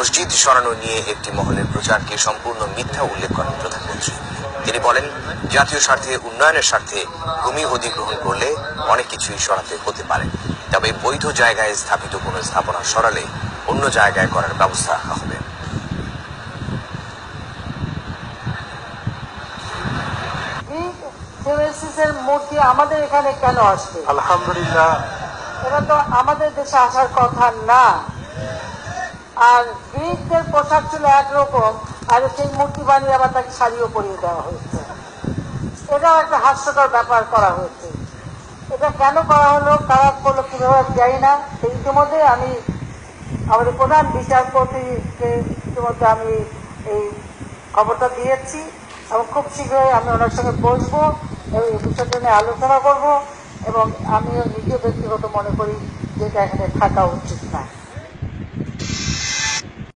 মসজিদ সরানো নিয়ে একটি মহলের প্রচারকে সম্পূর্ণ মিথ্যা উল্লেখ করেন প্রধানমন্ত্রী। তিনি বলেন, জাতীয় স্বার্থে, উন্নয়নের স্বার্থে ভূমি অধিগ্রহণ করলে অনেক কিছুই সরাতে হতে পারে, তবে বৈধ জায়গায় স্থাপিত কোনো স্থাপনা সরালে অন্য জায়গায় করার ব্যবস্থা রাখা হবে। মূর্তি আমাদের এখানে কেন আসবে? আলহামদুলিল্লাহ, এটা তো আমাদের দেশে আসার কথা না। আর গ্রিকদের পোশাক ছিল একরকম, আর সেই মূর্তি বানিয়ে আবার তাকে শাড়িও পরিয়ে দেওয়া হয়েছে। এটাও একটা হাস্যকর ব্যাপার করা হয়েছে। এটা কেন করা হলো, কারা করলো, কিভাবে জানি না। ইতিমধ্যে আমি আমাদের প্রধান বিচারপতিকে ইতিমধ্যে আমি এই খবরটা দিয়েছি এবং খুব শীঘ্রই আমি ওনার সঙ্গে বসবো এবং এই বিষয়টা নিয়ে আলোচনা করবো। এবং আমিও নিজে ব্যক্তিগত মনে করি যে এটা এখানে থাকা উচিত না।